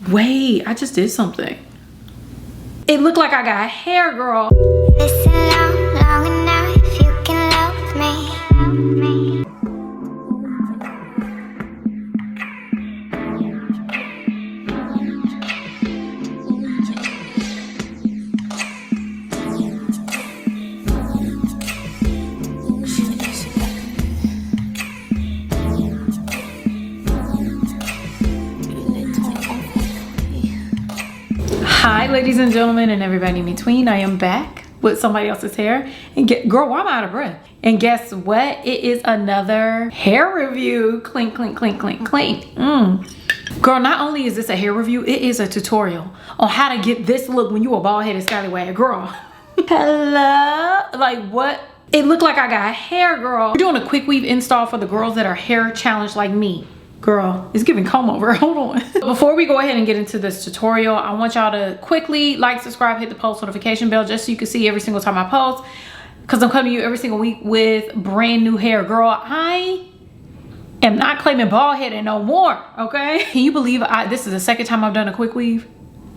Wait, I just did something. It looked like I got hair, girl. Listen long enough, you can love me. Hi, ladies and gentlemen, and everybody in between. I am back with somebody else's hair. And girl, why am I out of breath? And guess what? It is another hair review. Clink, clink, clink, clink, clink. Girl, not only is this a hair review, it is a tutorial on how to get this look when you a bald-headed scallywag. Girl, hello? Like, what? It looked like I got hair, girl. We're doing a quick weave install for the girls that are hair challenged like me. Girl, it's giving comb over. Hold on. Before we go ahead and get into this tutorial, I want y'all to quickly like, subscribe, hit the post notification bell just so you can see every single time I post, because I'm coming to you every single week with brand new hair. Girl, I am not claiming bald headed no more, okay? Can you believe this is the second time I've done a quick weave?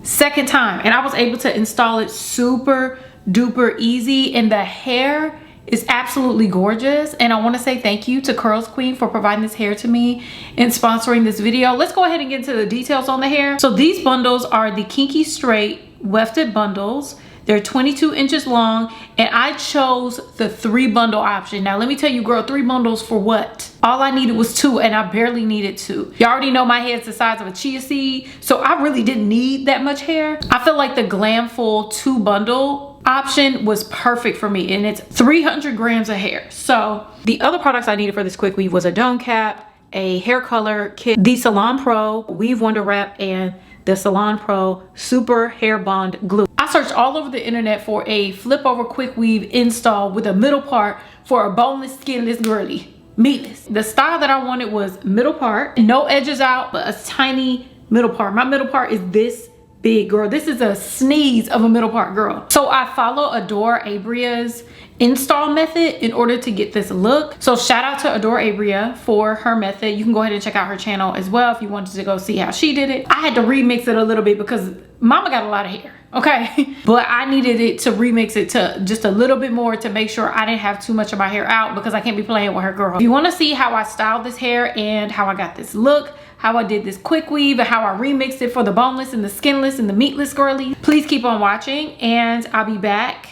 Second time. And I was able to install it super duper easy, and the hair is absolutely gorgeous. And I want to say thank you to Curlsqueen for providing this hair to me and sponsoring this video. Let's go ahead and get into the details on the hair. So these bundles are the Kinky straight wefted bundles. They're 22 inches long, and I chose the 3 bundle option. Now let me tell you, girl, 3 bundles for what? All I needed was 2, and I barely needed 2. You already know my head's the size of a chia seed, so I really didn't need that much hair. I feel like the Glamful 2 bundle option was perfect for me, and it's 300 grams of hair. So the other products I needed for this quick weave was a dome cap, a hair color kit, the Salon Pro Weave Wonder Wrap, and the Salon Pro Super Hair Bond Glue. I searched all over the internet for a flip over quick weave install with a middle part for a boneless, skinless, girly, meatless. The style that I wanted was middle part, no edges out, but a tiny middle part. My middle part is this big, girl. This is a sneeze of a middle part, girl. So I follow Adore Abria's install method in order to get this look. So shout out to Adore Abria for her method. You can go ahead and check out her channel as well if you wanted to go see how she did it. I had to remix it a little bit because mama got a lot of hair, okay? But I needed it to remix it to just a little bit more to make sure I didn't have too much of my hair out, because I can't be playing with her, girl. If you want to see how I styled this hair and how I got this look, how I did this quick weave, and how I remixed it for the boneless and the skinless and the meatless girly, please keep on watching, and I'll be back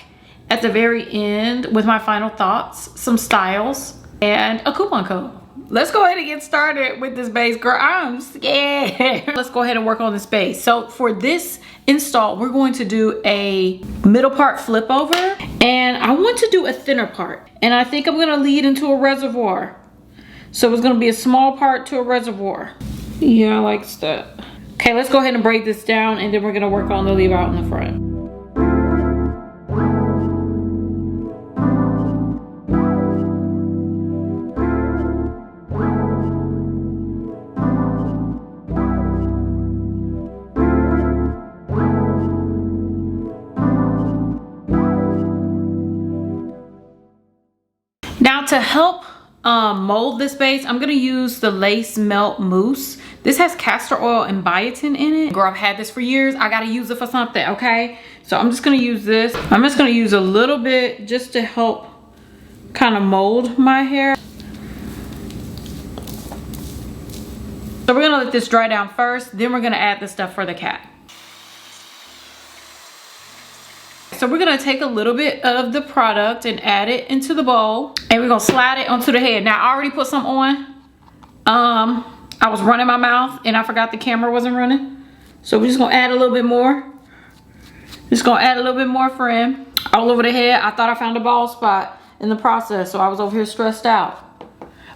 at the very end with my final thoughts, some styles, and a coupon code. Let's go ahead and get started with this base, girl. I'm scared. Let's go ahead and work on this base. So for this install, we're going to do a middle part flip over, and I want to do a thinner part, and I think I'm gonna lead into a reservoir. So it's gonna be a small part to a reservoir. Yeah, I like that. Okay, let's go ahead and braid this down, and then we're gonna work on the leave out in the front. Now to help mold this base, I'm gonna use the Lace Melt Mousse. This has castor oil and biotin in it. Girl, I've had this for years. I gotta use it for something, okay? So I'm just gonna use this. I'm just gonna use a little bit just to help kind of mold my hair. So we're gonna let this dry down first, then we're gonna add the stuff for the cap. So we're gonna take a little bit of the product and add it into the bowl, and we're gonna slide it onto the head. Now I already put some on. I was running my mouth and I forgot the camera wasn't running. So we're just gonna add a little bit more. Just gonna add a little bit more, friend, all over the head. I thought I found a bald spot in the process, so I was over here stressed out.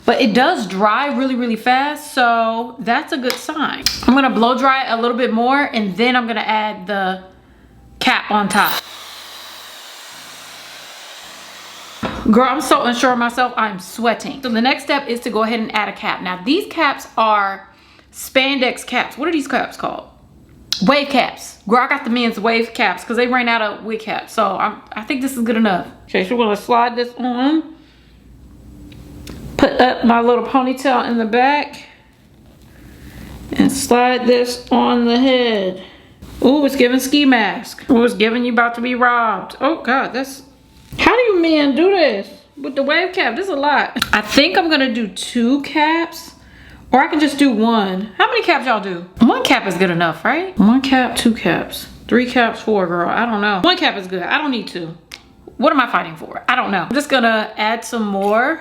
But it does dry really, really fast, so that's a good sign. I'm gonna blow dry it a little bit more, and then I'm gonna add the cap on top. Girl, I'm so unsure of myself, I'm sweating. So the next step is to go ahead and add a cap. Now these caps are spandex caps. What are these caps called? Wave caps. Girl, I got the men's wave caps because they ran out of wig caps. So I think this is good enough. Okay, so we're gonna slide this on. Put up my little ponytail in the back. And slide this on the head. Ooh, it's giving ski mask. Ooh, it's giving you about to be robbed. Oh God, that's... How do you men do this? With the wave cap, this is a lot. I think I'm gonna do 2 caps. Or I can just do 1. How many caps y'all do? 1 cap is good enough, right? 1 cap, 2 caps. 3 caps, 4, girl. I don't know. 1 cap is good. I don't need 2. What am I fighting for? I don't know. I'm just gonna add some more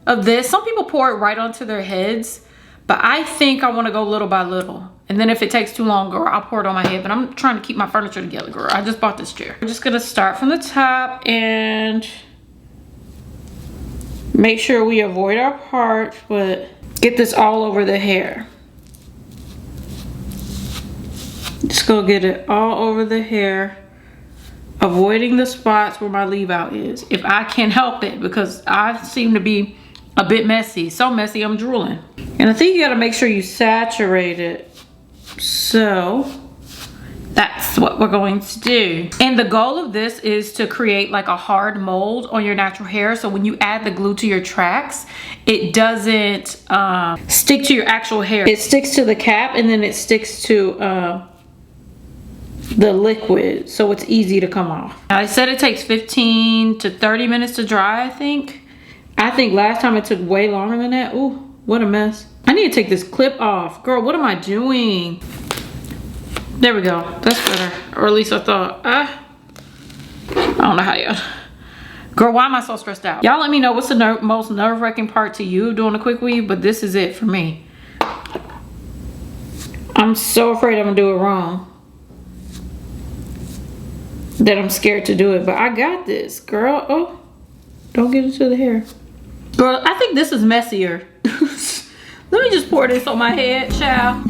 of this. Some people pour it right onto their heads, but I think I wanna go little by little. And then if it takes too long, girl, I'll pour it on my head. But I'm trying to keep my furniture together, girl. I just bought this chair. I'm just gonna start from the top and make sure we avoid our parts, but get this all over the hair. Just go get it all over the hair, avoiding the spots where my leave out is, if I can help it, because I seem to be a bit messy. So messy, I'm drooling. And I think you gotta make sure you saturate it. So that's what we're going to do. And the goal of this is to create like a hard mold on your natural hair. So when you add the glue to your tracks, it doesn't stick to your actual hair. It sticks to the cap and then it sticks to the liquid. So it's easy to come off. Now, I said it takes 15 to 30 minutes to dry, I think. I think last time it took way longer than that. Ooh, what a mess. I need to take this clip off. Girl, what am I doing? There we go. That's better. Or at least I thought. I don't know how you... Girl, why am I so stressed out? Y'all let me know what's the most nerve-wracking part to you doing a quick weave, but this is it for me. I'm so afraid I'm gonna do it wrong. That I'm scared to do it, but I got this, girl. Oh, don't get into the hair. Girl, I think this is messier. Let me just pour this on my head, child.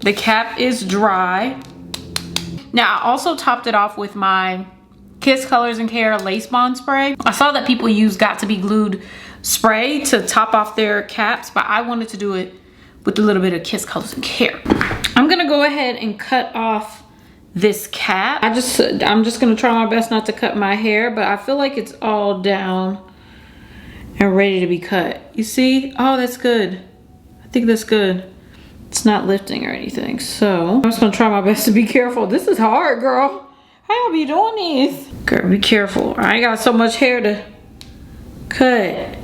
The cap is dry. Now, I also topped it off with my Kiss Colors and Care Lace Bond Spray. I saw that people use Got To Be Glued spray to top off their caps, but I wanted to do it with a little bit of Kiss Colors and Care. I'm gonna go ahead and cut off this cap. I'm just gonna try my best not to cut my hair, but I feel like it's all down and ready to be cut. You see? Oh, that's good. I think that's good. It's not lifting or anything, so I'm just gonna try my best to be careful. This is hard, girl. How y'all be doing these? Girl, be careful. I ain't got so much hair to cut.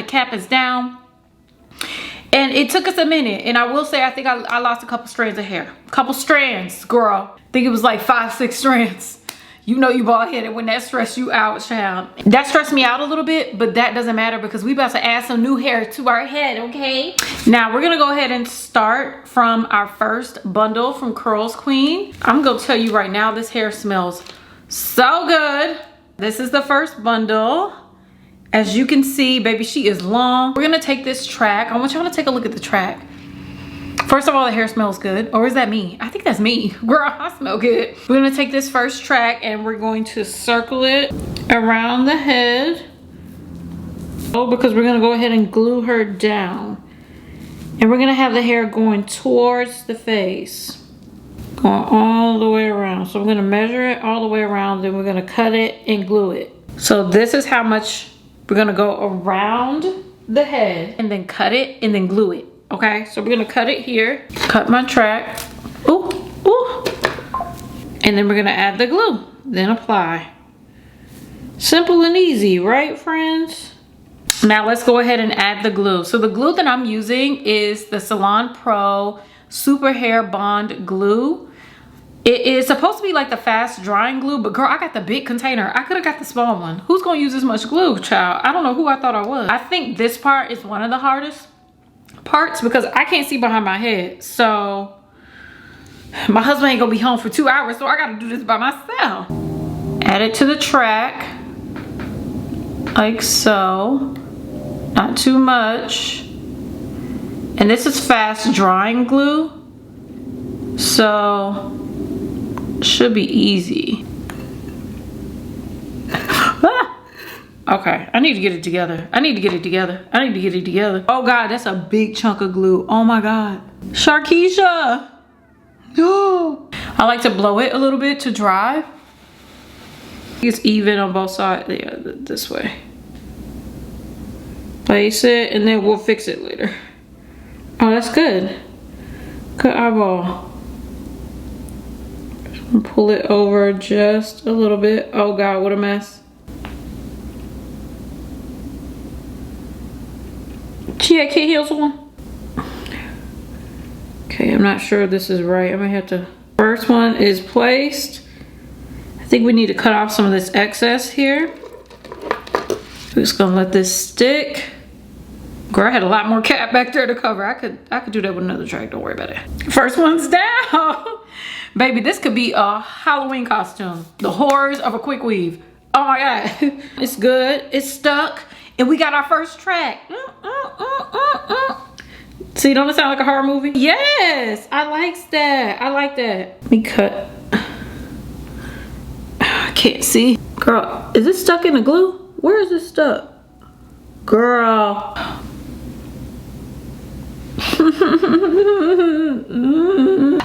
Cap is down, and it took us a minute, and I will say I think I lost a couple strands of hair. Couple strands, girl. I think it was like 5-6 strands. You know you bald headed when that stressed you out, child. That stressed me out a little bit, but that doesn't matter because we about to add some new hair to our head, okay? Now we're gonna go ahead and start from our first bundle from Curlsqueen. I'm gonna tell you right now, this hair smells so good. This is the first bundle. As you can see, baby, she is long. We're gonna take this track. I want y'all to take a look at the track. First of all, the hair smells good. Or is that me? I think that's me. Girl, I smell good. We're gonna take this first track and we're going to circle it around the head. Oh, because we're gonna go ahead and glue her down. And we're gonna have the hair going towards the face. Going all the way around. So I'm gonna measure it all the way around, then we're gonna cut it and glue it. So this is how much we're gonna go around the head and then cut it and then glue it. Okay, so we're gonna cut it here. Cut my track. Ooh, ooh. And then we're gonna add the glue, then apply. Simple and easy, right, friends? Now let's go ahead and add the glue. So the glue that I'm using is the Salon Pro Super Hair Bond Glue. It is supposed to be like the fast drying glue, but girl, I got the big container. I could have got the small one. Who's gonna use this much glue, child? I don't know who I thought I was. I think this part is one of the hardest parts because I can't see behind my head. So my husband ain't gonna be home for 2 hours, so I gotta do this by myself. Add it to the track, like so. Not too much. And this is fast drying glue, so should be easy. Okay, I need to get it together. I need to get it together. I need to get it together. Oh God, that's a big chunk of glue. Oh my God. Sharkeisha. No. I like to blow it a little bit to dry. It's even on both sides. Yeah, this way. Place it and then we'll fix it later. Oh, that's good. Good eyeball. Pull it over just a little bit. Oh God, what a mess. Gee, I can't heal someone. Okay, I'm not sure this is right. I might have to. First one is placed. I think we need to cut off some of this excess here. We're just gonna let this stick. Girl, I had a lot more cap back there to cover. I could do that with another track. Don't worry about it. First one's down. Baby, this could be a Halloween costume. The horrors of a quick weave. Oh my God. It's good. It's stuck. And we got our first track. See, don't it sound like a horror movie? Yes, I like that. I like that. Let me cut. I can't see. Girl, is this stuck in the glue? Where is this stuck? Girl.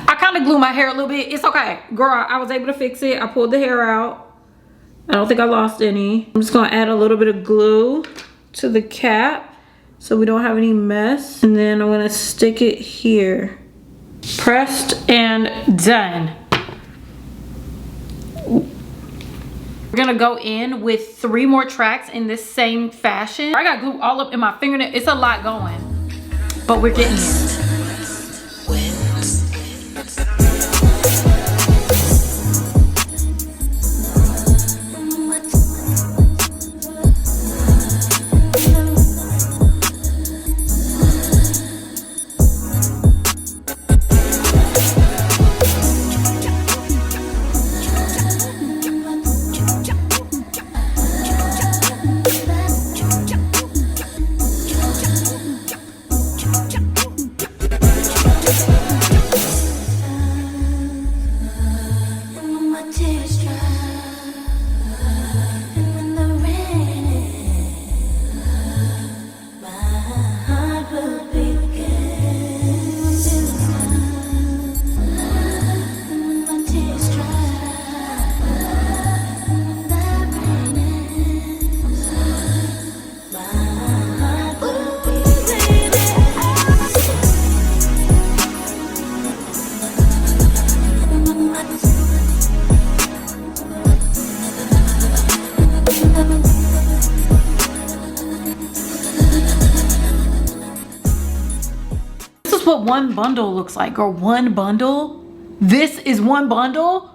I kind of glue my hair a little bit. It's okay. Girl, I was able to fix it. I pulled the hair out. I don't think I lost any. I'm just gonna add a little bit of glue to the cap so we don't have any mess. And then I'm gonna stick it here. Pressed and done. We're gonna go in with 3 more tracks in this same fashion. I got glue all up in my fingernail. It's a lot going, but we're getting here. What one bundle looks like, or one bundle. This is one bundle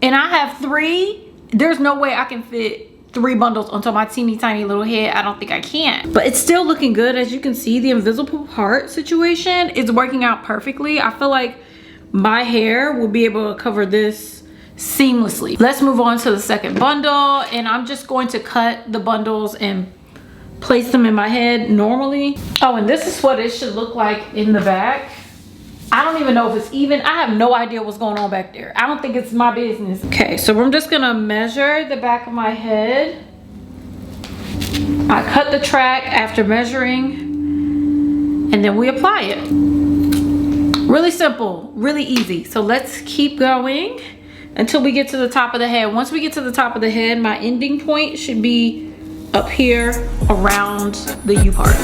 and I have 3. There's no way I can fit 3 bundles onto my teeny tiny little head. I don't think I can, but it's still looking good. As you can see, the invisible part situation is working out perfectly. I feel like my hair will be able to cover this seamlessly. Let's move on to the second bundle, and I'm just going to cut the bundles and place them in my head normally. Oh, and this is what it should look like in the back. I don't even know if it's even. I have no idea what's going on back there. I don't think it's my business. Okay, so I'm just gonna measure the back of my head. I cut the track after measuring, and then we apply it. Really simple, really easy. So let's keep going until we get to the top of the head. Once we get to the top of the head, my ending point should be up here around the U part.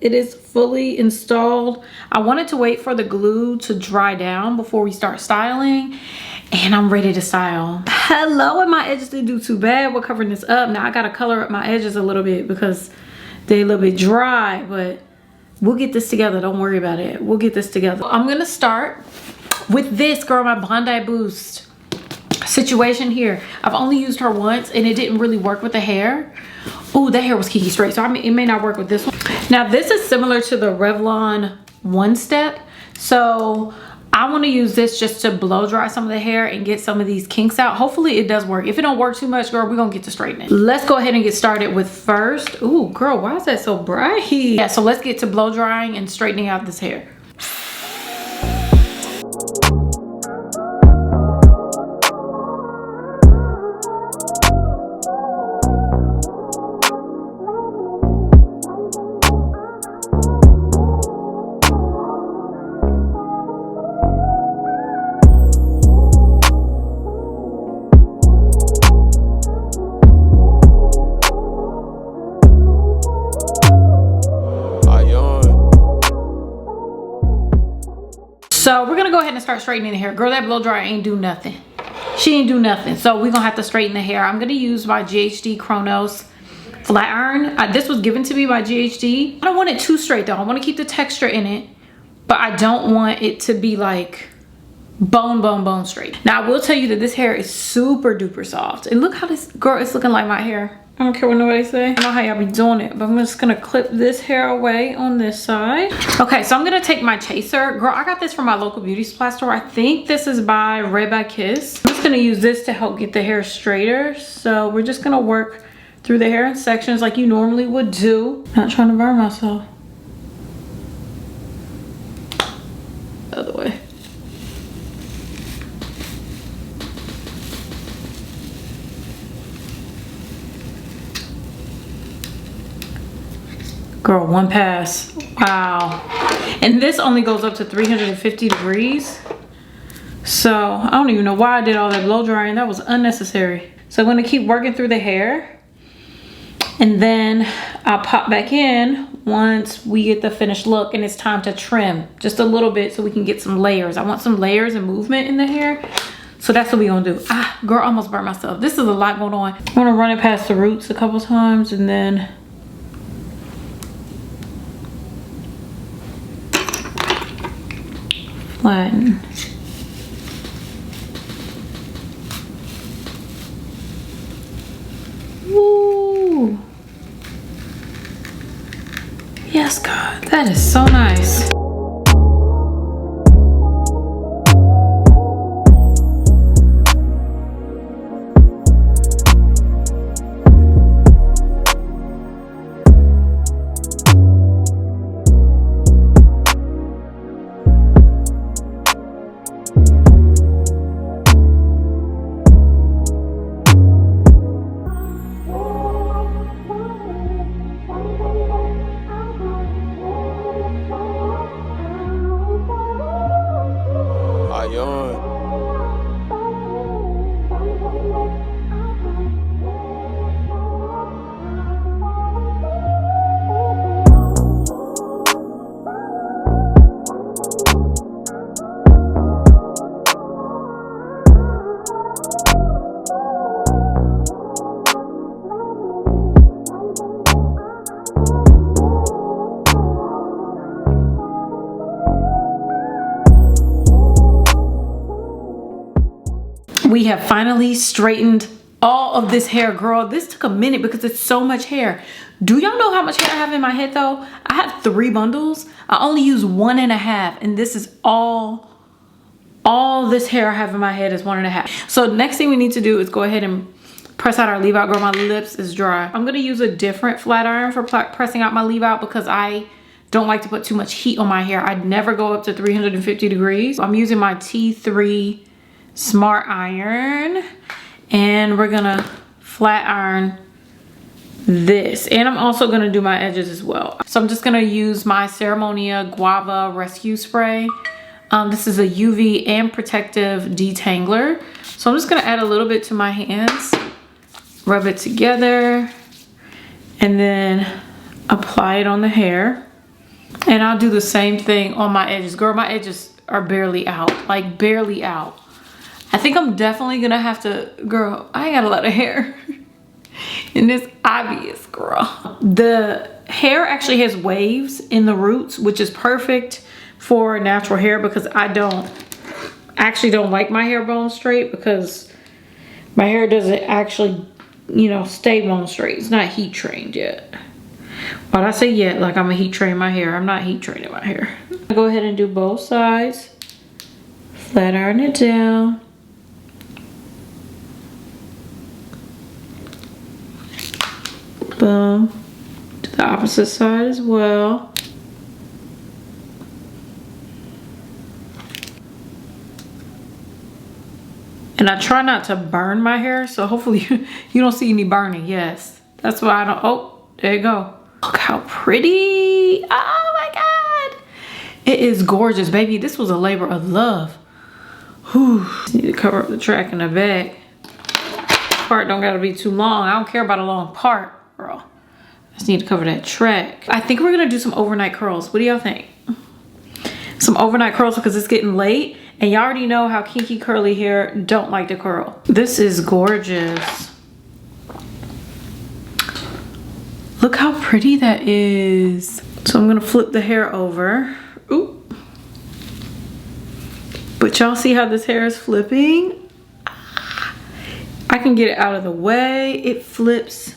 It is fully installed. I wanted to wait for the glue to dry down before we start styling, and I'm ready to style. Hello, and my edges didn't do too bad. We're covering this up. Now I gotta color up my edges a little bit because they're a little bit dry, but we'll get this together. Don't worry about it. We'll get this together. I'm gonna start with this, girl, my Bondi Boost situation here. I've only used her once and it didn't really work with the hair. Oh, that hair was Kinky straight, so it may not work with this one. Now this is similar to the Revlon One Step, so I want to use this just to blow dry some of the hair and get some of these kinks out. Hopefully it does work. If it don't work too much, girl, we're gonna get to straighten it. Let's go ahead and get started with first. Ooh, girl, why is that so bright? Yeah, so let's get to blow drying and straightening out this hair. So we're gonna go ahead and start straightening the hair. Girl, that blow dryer ain't do nothing. She ain't do nothing. So we're gonna have to straighten the hair. I'm gonna use my GHD Chronos flat iron. This was given to me by GHD. I don't want it too straight though. I wanna keep the texture in it, but I don't want it to be like bone straight. Now I will tell you that this hair is super duper soft. And look how this, girl, it's looking like my hair. I don't care what nobody say. I don't know how y'all be doing it, but I'm just gonna clip this hair away on this side. Okay, so I'm gonna take my chaser. Girl, I got this from my local beauty supply store. I think this is by Red by Kiss. I'm just gonna use this to help get the hair straighter. So we're just gonna work through the hair in sections like you normally would do. Not trying to burn myself. The other way. Girl, one pass. Wow. And this only goes up to 350 degrees. So I don't even know why I did all that blow drying. That was unnecessary. So I'm gonna keep working through the hair. And then I'll pop back in once we get the finished look and it's time to trim just a little bit so we can get some layers. I want some layers and movement in the hair. So that's what we're gonna do. Ah, girl, I almost burnt myself. This is a lot going on. I'm gonna run it past the roots a couple times and then flatten. Woo! Yes, God, that is so nice. We have finally straightened all of this hair, girl. This took a minute because it's so much hair. Do y'all know how much hair I have in my head though? I have 3 bundles. I only use 1.5, and this is all this hair I have in my head is 1.5. So next thing we need to do is go ahead and press out our leave out. Girl, my lips is dry. I'm gonna use a different flat iron for pressing out my leave out because I don't like to put too much heat on my hair. I'd never go up to 350 degrees. I'm using my T3 Smart Iron, and we're gonna flat iron this. And I'm also gonna do my edges as well. So I'm just gonna use my Ceremonia Guava Rescue Spray. This is a UV and protective detangler. So I'm just gonna add a little bit to my hands, rub it together, and then apply it on the hair. And I'll do the same thing on my edges. Girl, my edges are barely out, like barely out. I think I'm definitely gonna have to, girl, I ain't got a lot of hair. And it's obvious, girl. The hair actually has waves in the roots, which is perfect for natural hair because I actually don't like my hair bone straight because my hair doesn't actually, you know, stay bone straight. It's not heat trained yet. But I say yet like I'm a heat train my hair. I'm not heat training my hair. I'll go ahead and do both sides. Flat iron it down. Boom. To the opposite side as well. And I try not to burn my hair, so hopefully you don't see any burning. Yes, that's why I don't. Oh, there you go. Look how pretty. Oh my God. It is gorgeous, baby. This was a labor of love. Whew. Need to cover up the track in the back. Part don't gotta be too long. I don't care about a long part, girl. I just need to cover that track. I think we're gonna do some overnight curls. What do y'all think? Some overnight curls because it's getting late. And y'all already know how kinky curly hair don't like to curl. This is gorgeous. Look how pretty that is. So I'm gonna flip the hair over. Oop. But y'all see how this hair is flipping? I can get it out of the way. It flips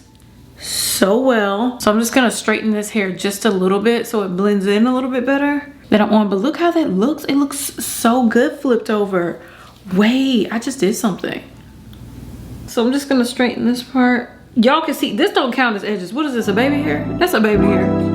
so well. So I'm just gonna straighten this hair just a little bit so it blends in a little bit better. That I'm on, but look how that looks. It looks so good flipped over. Wait, I just did something. So I'm just gonna straighten this part. Y'all can see, this don't count as edges. What is this, a baby hair? That's a baby hair.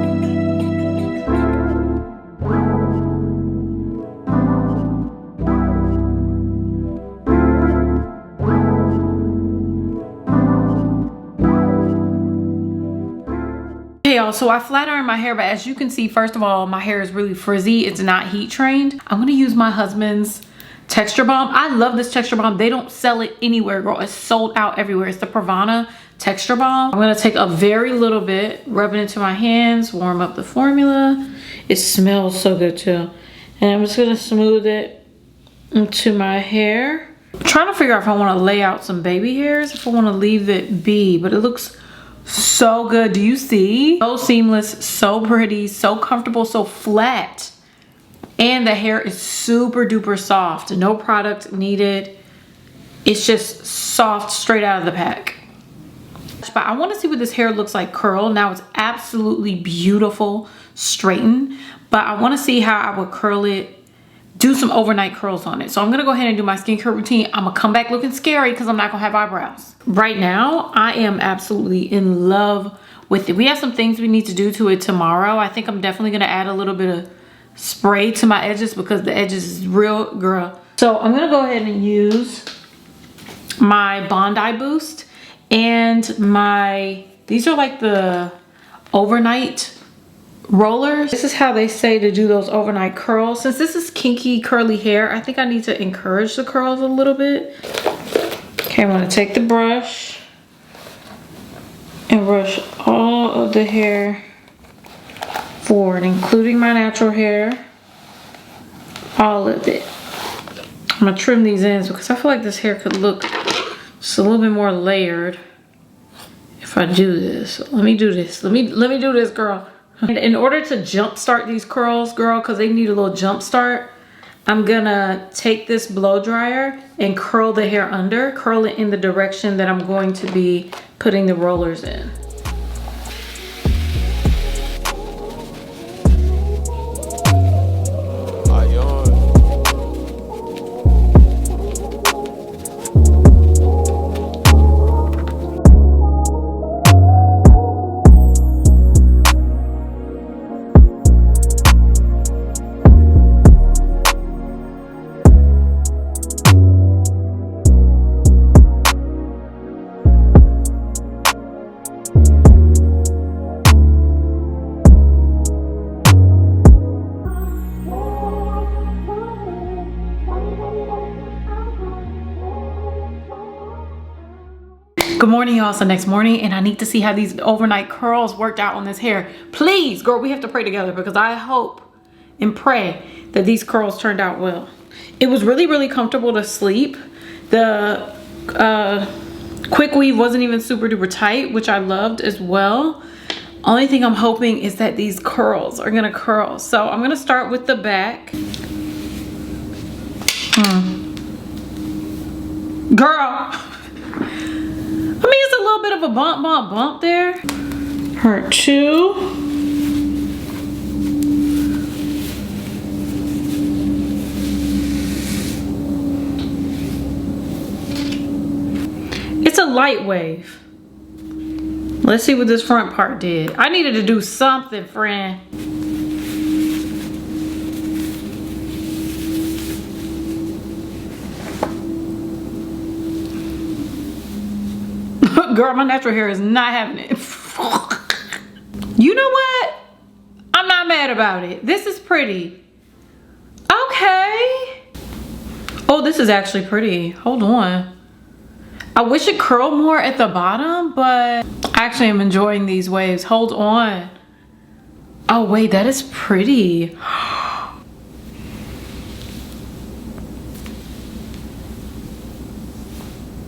Y'all, so I flat iron my hair, but as you can see, first of all, my hair is really frizzy. It's not heat trained. I'm gonna use my husband's texture balm. I love this texture balm. They don't sell it anywhere, girl. It's sold out everywhere. It's the Pravana texture balm. I'm gonna take a very little bit, rub it into my hands, warm up the formula. It smells so good too. And I'm just gonna smooth it into my hair. I'm trying to figure out if I wanna lay out some baby hairs, if I wanna leave it be, but it looks so good. Do you see? So seamless, so pretty, so comfortable, so flat. And the hair is super duper soft. No product needed. It's just soft straight out of the pack. But I want to see what this hair looks like curl. Now it's absolutely beautiful straightened, but I want to see how I would curl it, do some overnight curls on it. So I'm gonna go ahead and do my skincare routine. I'm gonna come back looking scary because I'm not gonna have eyebrows. Right now, I am absolutely in love with it. We have some things we need to do to it tomorrow. I think I'm definitely gonna add a little bit of spray to my edges because the edges is real, girl. So I'm gonna go ahead and use my Bondi Boost and these are like the overnight rollers. This is how they say to do those overnight curls. Since this is kinky curly hair, I think I need to encourage the curls a little bit. Okay, I'm gonna take the brush and brush all of the hair forward, including my natural hair, all of it. I'm gonna trim these ends because I feel like this hair could look just a little bit more layered if I do this. Let me do this. Let me do this, girl. In order to jump start these curls, girl, because they need a little jump start, I'm gonna take this blow dryer and curl the hair under, curl it in the direction that I'm going to be putting the rollers in. Good morning, y'all. So next morning, and I need to see how these overnight curls worked out on this hair. Please, girl, we have to pray together because I hope and pray that these curls turned out well. It was really, really comfortable to sleep. The quick weave wasn't even super duper tight, which I loved as well. Only thing I'm hoping is that these curls are gonna curl. So I'm gonna start with the back. Girl. I mean, it's a little bit of a bump there. Part 2. It's a light wave. Let's see what this front part did. I needed to do something, friend. Girl, my natural hair is not having it. You know what? I'm not mad about it. This is pretty. Okay. Oh, this is actually pretty. Hold on. I wish it curled more at the bottom, but I actually am enjoying these waves. Hold on. Oh, wait, that is pretty.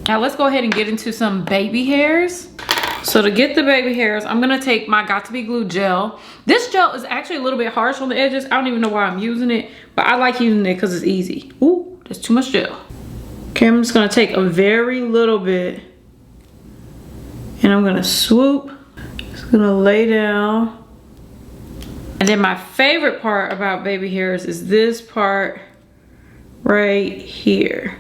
Now let's go ahead and get into some baby hairs. So to get the baby hairs, I'm gonna take my Got To Be Glue gel. This gel is actually a little bit harsh on the edges. I don't even know why I'm using it, but I like using it because it's easy. Ooh, that's too much gel. Okay, I'm just gonna take a very little bit and I'm gonna swoop. Just gonna lay down. And then my favorite part about baby hairs is this part right here.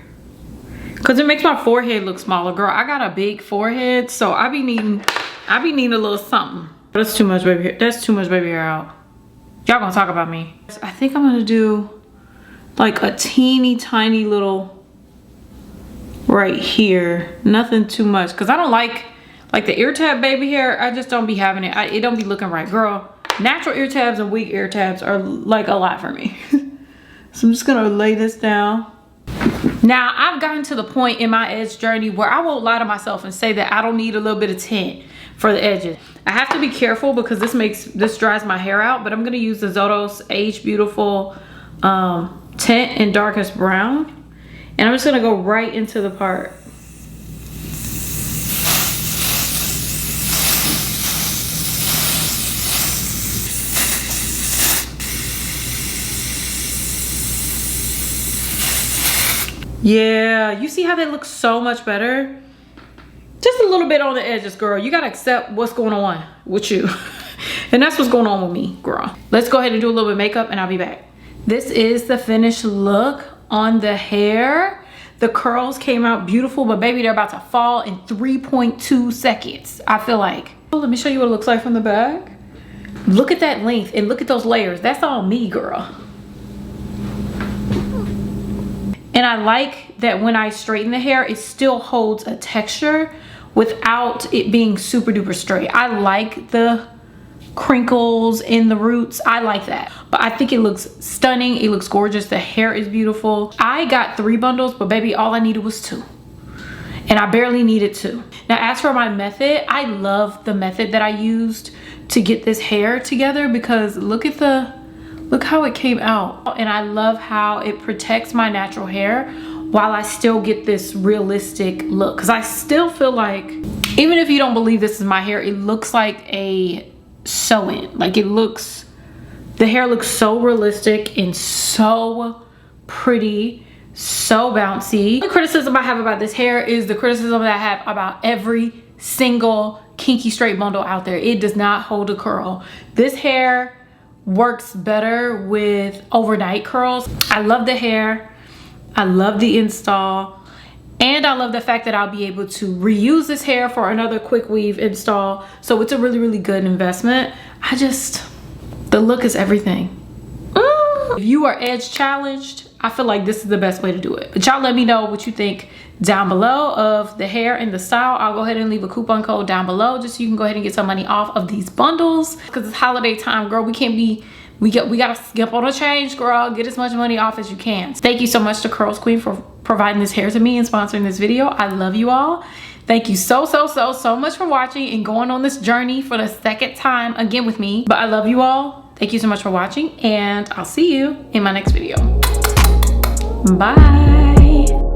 Cause it makes my forehead look smaller. Girl, I got a big forehead, so I be needing a little something. That's too much baby hair. That's too much baby hair out. Y'all gonna talk about me. I think I'm gonna do like a teeny tiny little right here. Nothing too much. Cause I don't like the ear tab baby hair. I just don't be having it. It don't be looking right. Girl, natural ear tabs and wig ear tabs are like a lot for me. So I'm just gonna lay this down. Now, I've gotten to the point in my edge journey where I won't lie to myself and say that I don't need a little bit of tint for the edges. I have to be careful because this dries my hair out, but I'm gonna use the Zotos Age Beautiful tint in darkest brown. And I'm just gonna go right into the part. Yeah, you see how they look so much better? Just a little bit on the edges, girl. You gotta accept what's going on with you. And that's what's going on with me, girl. Let's go ahead and do a little bit of makeup and I'll be back. This is the finished look on the hair. The curls came out beautiful, but baby, they're about to fall in 3.2 seconds, I feel like. Oh, let me show you what it looks like from the back. Look at that length and look at those layers. That's all me, girl. And I like that when I straighten the hair, it still holds a texture without it being super duper straight. I like the crinkles in the roots. I like that. But I think it looks stunning. It looks gorgeous. The hair is beautiful. I got 3 bundles, but baby, all I needed was 2. And I barely needed 2. Now, as for my method, I love the method that I used to get this hair together because look how it came out. And I love how it protects my natural hair while I still get this realistic look. Because I still feel like, even if you don't believe this is my hair, it looks like a sew-in. Like the hair looks so realistic and so pretty, so bouncy. The criticism I have about this hair is the criticism that I have about every single Kinky straight bundle out there. It does not hold a curl. This hair works better with overnight curls. I love the hair. I love the install. And I love the fact that I'll be able to reuse this hair for another quick weave install. So it's a really, really good investment. The look is everything. If you are edge challenged, I feel like this is the best way to do it. But y'all let me know what you think down below of the hair and the style. I'll go ahead and leave a coupon code down below just so you can go ahead and get some money off of these bundles. Because it's holiday time, girl. We gotta skip on a change, girl. Get as much money off as you can. Thank you so much to Curlsqueen for providing this hair to me and sponsoring this video. I love you all. Thank you so much for watching and going on this journey for the second time again with me. But I love you all. Thank you so much for watching, and I'll see you in my next video. Bye.